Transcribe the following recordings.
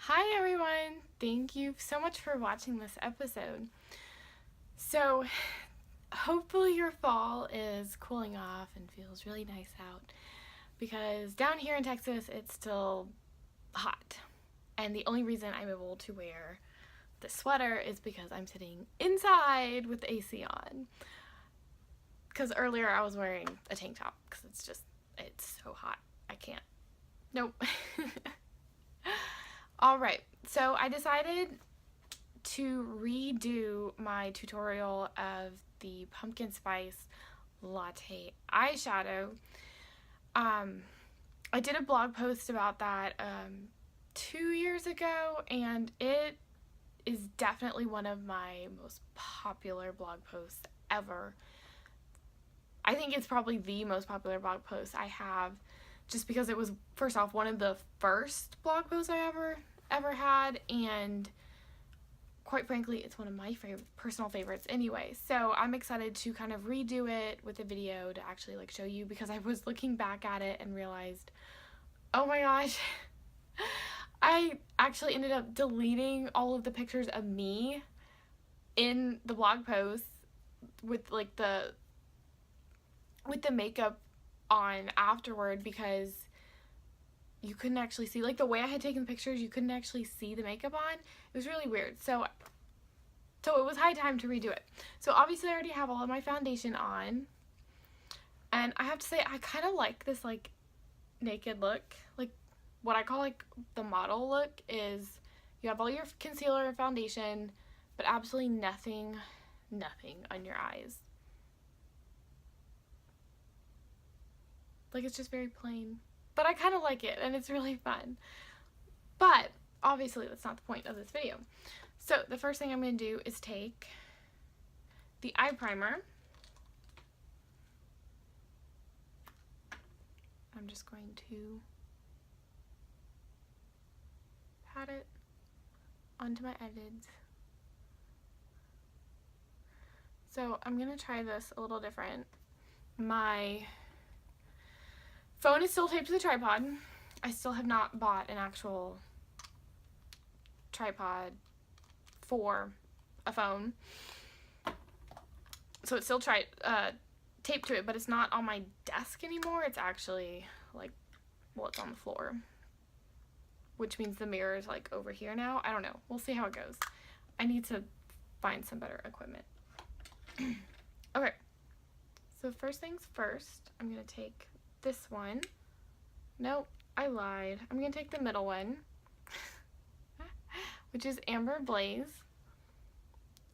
Hi everyone! Thank you so much for watching this episode. So, hopefully your fall is cooling off and feels really nice out because down here in Texas it's still hot. And the only reason I'm able to wear the sweater is because I'm sitting inside with the AC on. Because earlier I was wearing a tank top because it's so hot. I can't. Nope. Alright, so I decided to redo my tutorial of the pumpkin spice latte eyeshadow. I did a blog post about that 2 years ago, and it is definitely one of my most popular blog posts ever. I think it's probably the most popular blog post I have, just because it was, first off, one of the first blog posts I ever had, and quite frankly, it's one of my personal favorites anyway. So I'm excited to kind of redo it with a video to actually show you, because I was looking back at it and realized, oh my gosh, I actually ended up deleting all of the pictures of me in the blog post with the makeup on afterward, because you couldn't actually see, the way I had taken pictures, you couldn't actually see the makeup on. It was really weird. So it was high time to redo it. So obviously I already have all of my foundation on. And I have to say, I kind of like this naked look. What I call the model look is you have all your concealer and foundation, but absolutely nothing on your eyes. It's just very plain. But I kind of like it, and it's really fun. But obviously that's not the point of this video. So the first thing I'm going to do is take the eye primer. I'm just going to pat it onto my eyelids. So I'm going to try this a little different. My phone is still taped to the tripod. I still have not bought an actual tripod for a phone. So it's still taped to it, but it's not on my desk anymore. It's actually it's on the floor, which means the mirror is over here now. I don't know. We'll see how it goes. I need to find some better equipment. Okay. So first things first, I'm going to take this one. Nope, I lied. I'm going to take the middle one, which is Amber Blaze.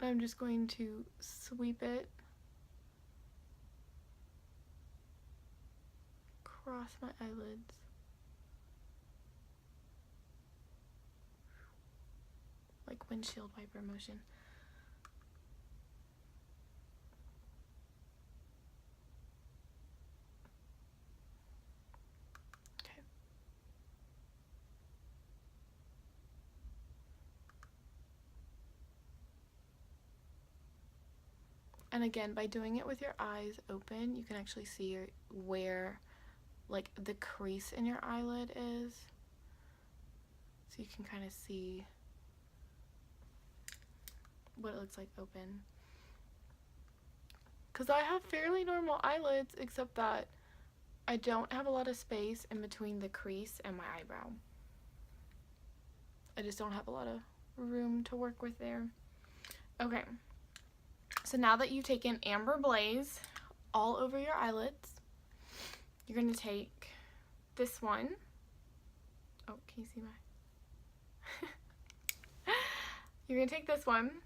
I'm just going to sweep it across my eyelids. Like windshield wiper motion. Okay. And again, by doing it with your eyes open, you can actually see where the crease in your eyelid is. So you can kind of see what it looks like open. Because I have fairly normal eyelids, except that I don't have a lot of space in between the crease and my eyebrow. I just don't have a lot of room to work with there. Okay. So now that you've taken Amber Blaze all over your eyelids, you're going to take this one. Oh, can you see my... You're going to take this one,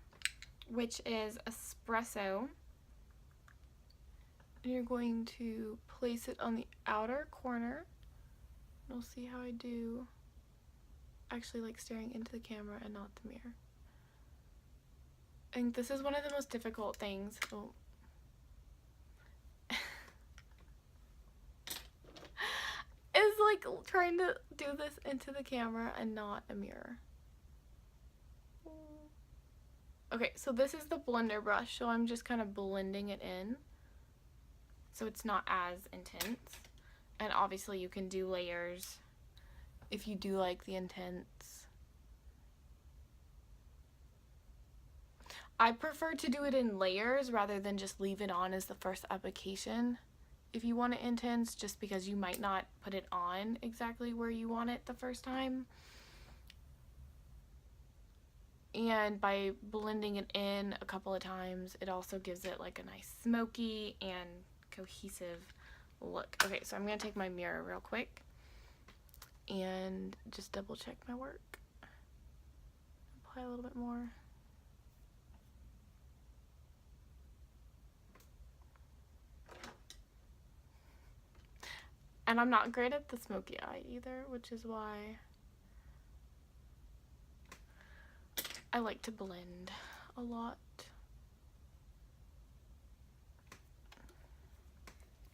which is Espresso. And you're going to place it on the outer corner. You'll see how I do, actually staring into the camera and not the mirror. And this is one of the most difficult things. Oh. Is trying to do this into the camera and not a mirror. Okay, so this is the blender brush, so I'm just kind of blending it in so it's not as intense. And obviously you can do layers if you do like the intense I prefer to do it in layers rather than just leave it on as the first application if you want it intense, just because you might not put it on exactly where you want it the first time. And by blending it in a couple of times, it also gives it like a nice smoky and cohesive look. Okay, so I'm going to take my mirror real quick and just double check my work. Apply a little bit more. And I'm not great at the smoky eye either, which is why I like to blend a lot.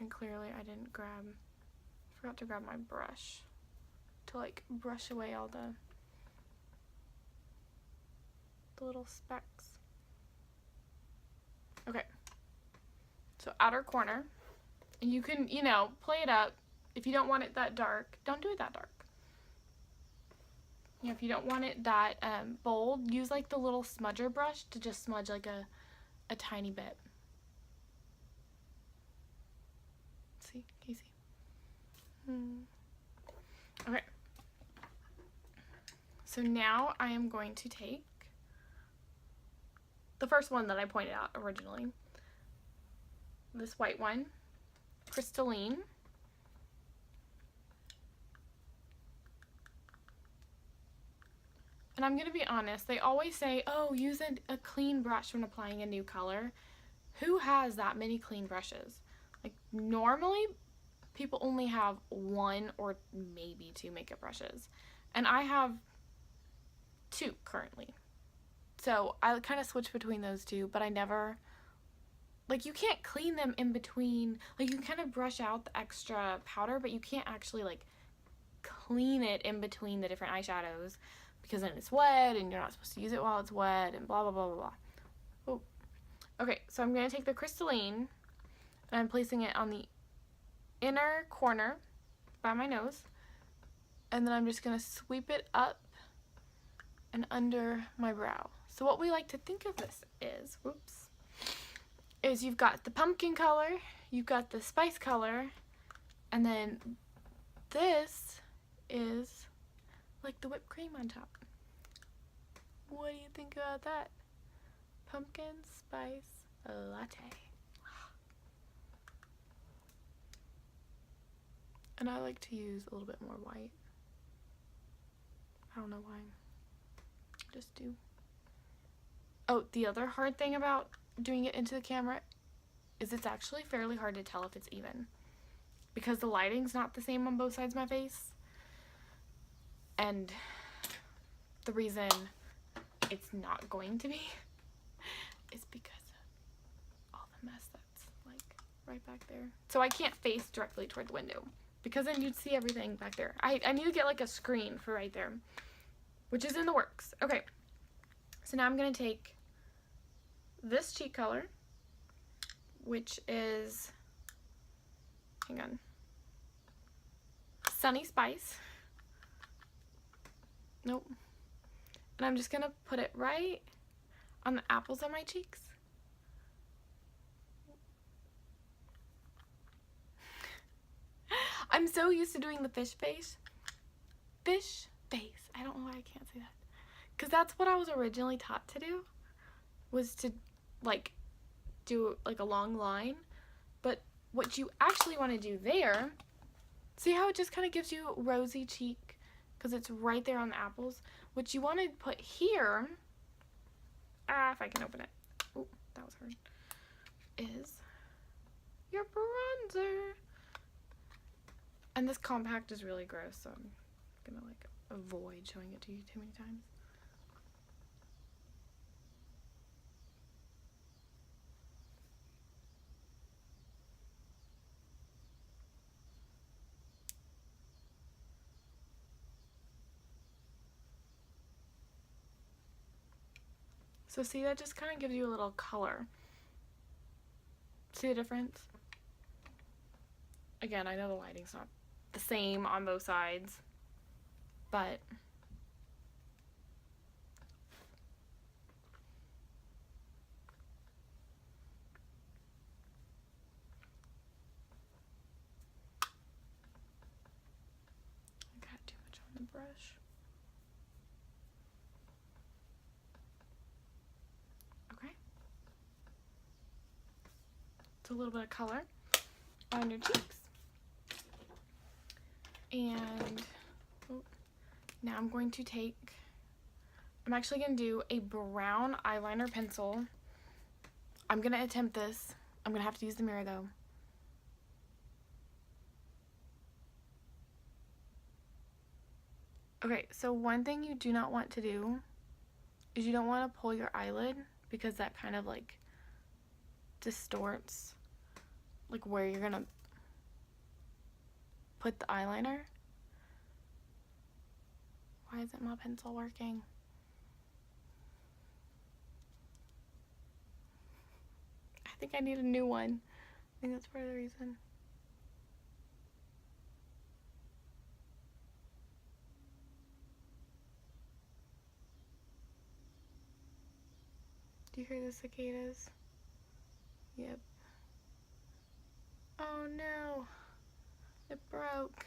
And clearly I forgot to grab my brush to like brush away all the little specks. Okay, so outer corner, and you can, you know, play it up. If you don't want it that dark, don't do it that dark. You know, if you don't want it that bold, use like the little smudger brush to just smudge like a tiny bit. See, can you see? Okay. So now I am going to take the first one that I pointed out originally, this white one, crystalline. And I'm going to be honest, they always say, oh, use a clean brush when applying a new color. Who has that many clean brushes? Like, normally, people only have one or maybe two makeup brushes. And I have two currently. So I kind of switch between those two, but I never, like, you can't clean them in between. Like, you can kind of brush out the extra powder, but you can't actually, like, clean it in between the different eyeshadows, because then it's wet and you're not supposed to use it while it's wet and blah, blah, blah, blah, blah. Oh. Okay, so I'm going to take the crystalline and I'm placing it on the inner corner by my nose, and then I'm just going to sweep it up and under my brow. So what we like to think of this is you've got the pumpkin color, you've got the spice color, and then this is like the whipped cream on top. What do you think about that? Pumpkin spice latte. And I like to use a little bit more white. I don't know why. Just do. Oh, the other hard thing about doing it into the camera is it's actually fairly hard to tell if it's even, because the lighting's not the same on both sides of my face. And the reason it's not going to be is because of all the mess that's like right back there. So I can't face directly toward the window, because then you'd see everything back there. I need to get like a screen for right there, which is in the works. Okay, so now I'm going to take this cheek color, which is, hang on, Sunny Spice. Nope. And I'm just going to put it right on the apples of my cheeks. I'm so used to doing the fish face. Fish face. I don't know why I can't say that. Because that's what I was originally taught to do, was to like do like a long line. But what you actually want to do there, see how it just kind of gives you a rosy cheek because it's right there on the apples? What you want to put here, if I can open it, oh, that was hard, is your bronzer. And this compact is really gross, so I'm gonna like avoid showing it to you too many times. So see, that just kind of gives you a little color. See the difference? Again, I know the lighting's not the same on both sides, but the brush. Okay. It's a little bit of color on your cheeks. And now I'm going to I'm actually going to do a brown eyeliner pencil. I'm going to attempt this. I'm going to have to use the mirror though. Okay, so one thing you do not want to do is you don't want to pull your eyelid, because that kind of like distorts like where you're going to put the eyeliner. Why isn't my pencil working? I think I need a new one. I think that's part of the reason. Do you hear the cicadas? Yep. Oh no, it broke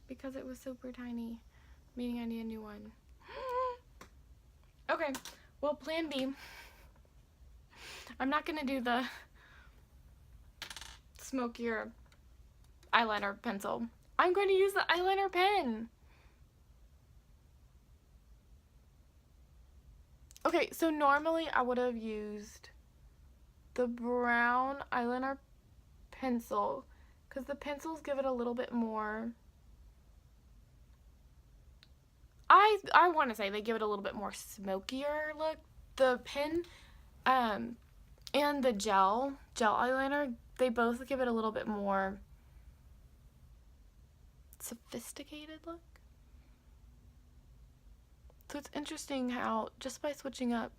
because it was super tiny, meaning I need a new one. Okay, well, plan B. I'm not gonna do the smokier eyeliner pencil. I'm going to use the eyeliner pen. Okay, so normally I would have used the brown eyeliner pencil because the pencils give it a little bit more, I want to say they give it a little bit more smokier look. The pen and the gel eyeliner, they both give it a little bit more sophisticated look. So it's interesting how just by switching up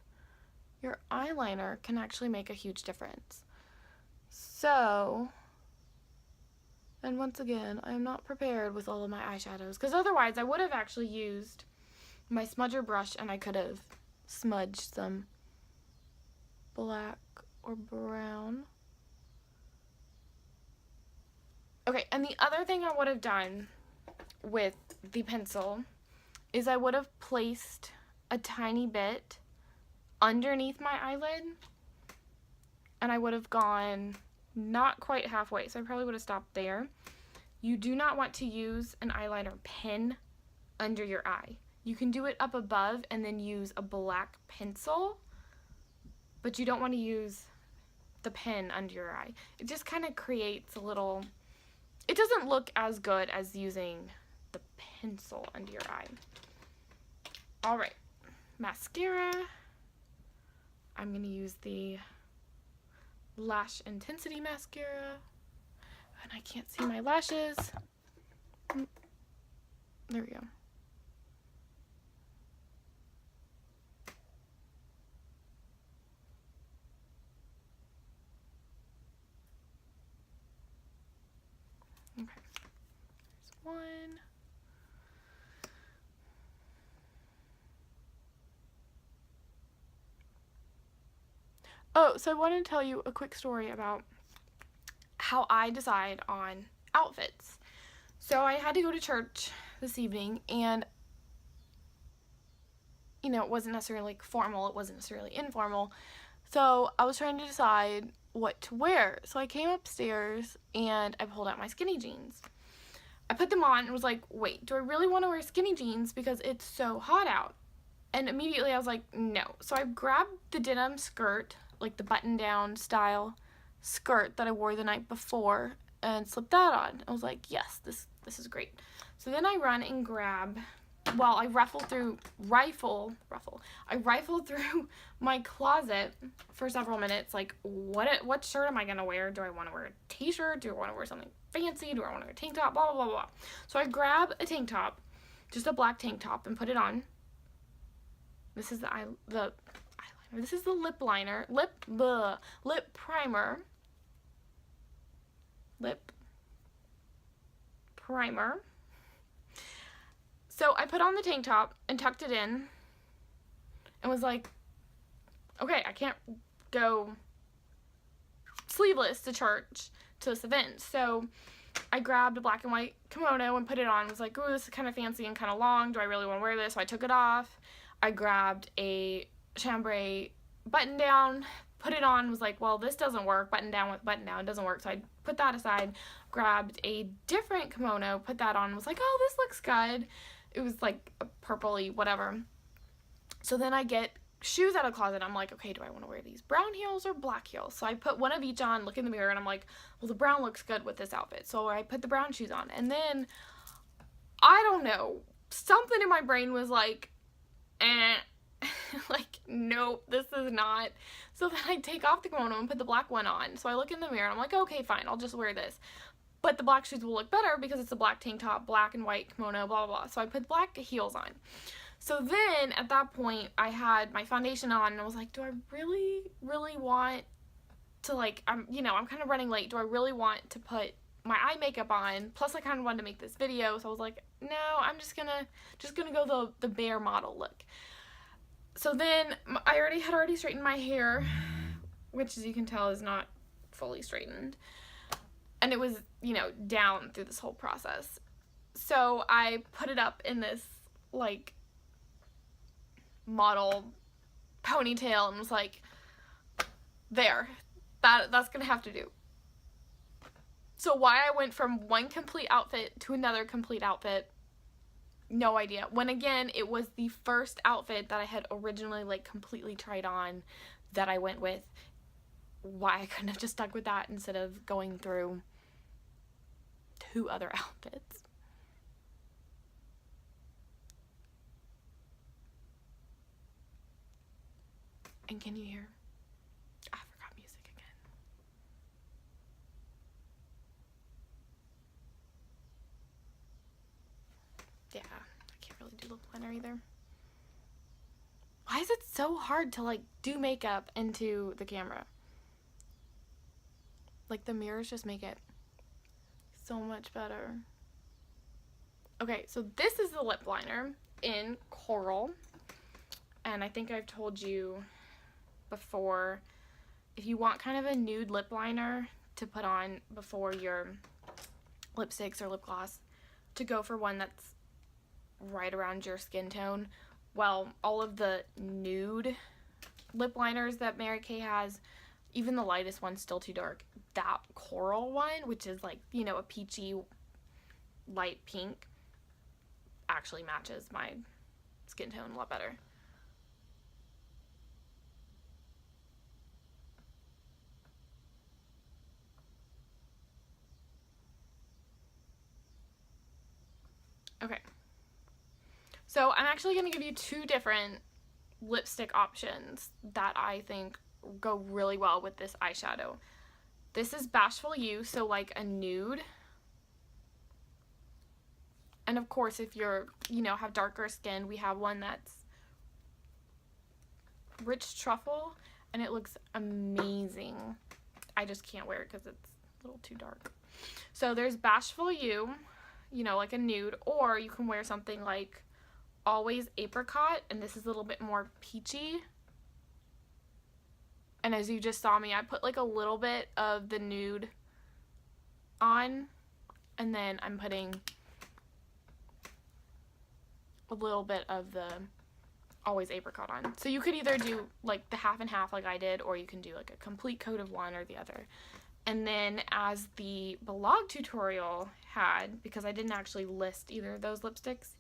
your eyeliner can actually make a huge difference. So, and once again, I am not prepared with all of my eyeshadows, because otherwise I would have actually used my smudger brush and I could have smudged some black or brown. Okay, and the other thing I would have done with the pencil is I would have placed a tiny bit underneath my eyelid, and I would have gone not quite halfway, so I probably would have stopped there. You do not want to use an eyeliner pen under your eye. You can do it up above and then use a black pencil, but you don't want to use the pen under your eye. It just kind of creates a little, it doesn't look as good as using the pencil under your eye. All right, mascara. I'm going to use the Lash Intensity mascara, and I can't see my lashes. There we go. Okay, there's one. Oh, so I wanted to tell you a quick story about how I decide on outfits. So I had to go to church this evening, and you know, it wasn't necessarily like formal, it wasn't necessarily informal. So I was trying to decide what to wear. So I came upstairs and I pulled out my skinny jeans. I put them on and was like, wait, do I really want to wear skinny jeans because it's so hot out? And immediately I was like, no. So I grabbed the denim skirt, like the button-down style skirt that I wore the night before, and slipped that on. I was like, yes, this is great. So then I run and grab, well, I rifle through my closet for several minutes, like, what shirt am I gonna wear? Do I want to wear a t-shirt? Do I want to wear something fancy? Do I want to wear a tank top? Blah, blah, blah, blah. So I grab a tank top, just a black tank top, and put it on. This is the eyeliner. This is the lip liner, lip primer. Lip primer. So I put on the tank top and tucked it in and was like, okay, I can't go sleeveless to church to this event. So I grabbed a black and white kimono and put it on. I was like, ooh, this is kind of fancy and kind of long. Do I really want to wear this? So I took it off. I grabbed a chambray button down, put it on, was like, well, this doesn't work. Button down with button down doesn't work. So I put that aside, grabbed a different kimono, put that on, was like, oh, this looks good. It was like a purpley, whatever. So then I get shoes out of the closet. I'm like, okay, do I want to wear these brown heels or black heels? So I put one of each on, look in the mirror, and I'm like, well, the brown looks good with this outfit. So I put the brown shoes on. And then, I don't know, something in my brain was like, like, nope, this is not. So then I take off the kimono and put the black one on. So I look in the mirror and I'm like, okay, fine, I'll just wear this. But the black shoes will look better because it's a black tank top, black and white kimono, blah, blah, blah. So I put black heels on. So then, at that point, I had my foundation on, and I was like, do I really, really want to, like, I'm kind of running late. Do I really want to put my eye makeup on? Plus, I kind of wanted to make this video, so I was like, no, I'm just gonna go the bare model look. So then, I had already straightened my hair, which, as you can tell, is not fully straightened. And it was, down through this whole process. So I put it up in this, like, model ponytail and was like, there, that's gonna have to do. So why I went from one complete outfit to another complete outfit, no idea. When again, it was the first outfit that I had originally like completely tried on that I went with. Why I couldn't have just stuck with that instead of going through 2 other outfits. And can you hear? I forgot music again. Yeah, I can't really do lip liner either. Why is it so hard to like do makeup into the camera? Like the mirrors just make it so much better. Okay, so this is the lip liner in Coral. And I think I've told you before, if you want kind of a nude lip liner to put on before your lipsticks or lip gloss, to go for one that's right around your skin tone. Well, all of the nude lip liners that Mary Kay has, even the lightest one's still too dark. That Coral one, which is like, a peachy light pink, actually matches my skin tone a lot better. Okay, so I'm actually going to give you 2 different lipstick options that I think go really well with this eyeshadow. This is Bashful You, so like a nude. And of course, if you're, have darker skin, we have one that's Rich Truffle, and it looks amazing. I just can't wear it because it's a little too dark. So there's Bashful You, like a nude, or you can wear something like Always Apricot, and this is a little bit more peachy. And as you just saw me, I put like a little bit of the nude on, and then I'm putting a little bit of the Always Apricot on. So you could either do like the half and half like I did, or you can do like a complete coat of one or the other. And then as the blog tutorial had, because I didn't actually list either of those lipsticks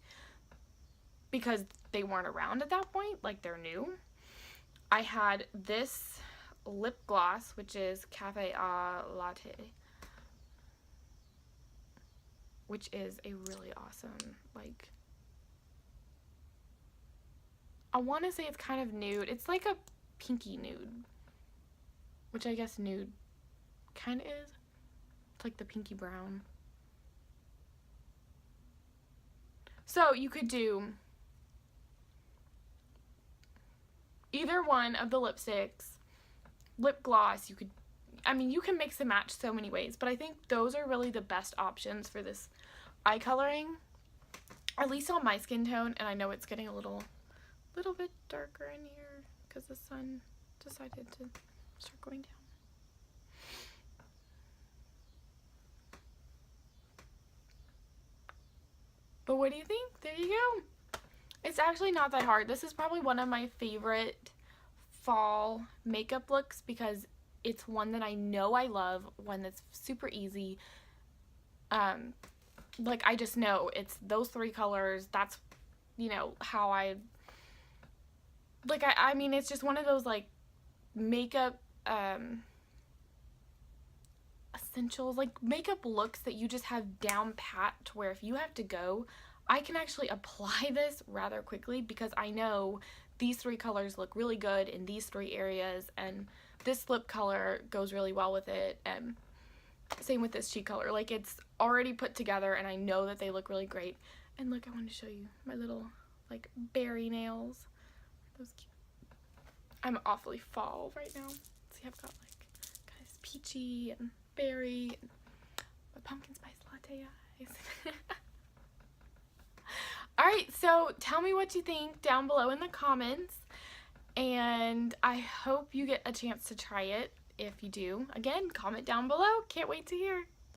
because they weren't around at that point, like they're new, I had this lip gloss, which is Cafe au Latte, which is a really awesome, like, I want to say it's kind of nude. It's like a pinky nude, which I guess nude kind of is. It's like the pinky brown. So you could do either one of the lipsticks, lip gloss. You can mix and match so many ways, but I think those are really the best options for this eye coloring, at least on my skin tone. And I know it's getting a little bit darker in here because the sun decided to start going down. what do you think? There you go. It's actually not that hard. This is probably one of my favorite fall makeup looks because it's one that I know I love, one that's super easy. Like, I just know it's those 3 colors. That's, you know, how I, like, I mean, it's just one of those, like, makeup, essentials, like, makeup looks that you just have down pat to where if you have to go, I can actually apply this rather quickly because I know these 3 colors look really good in these 3 areas, and this lip color goes really well with it, and same with this cheek color. Like, it's already put together and I know that they look really great. And look, I wanted to show you my little, like, berry nails. Those cute. I'm awfully fall right now. See, I've got, like, kind of peachy and berry and my pumpkin spice latte eyes. Alright, so tell me what you think down below in the comments, and I hope you get a chance to try it. If you do, again, comment down below. Can't wait to hear.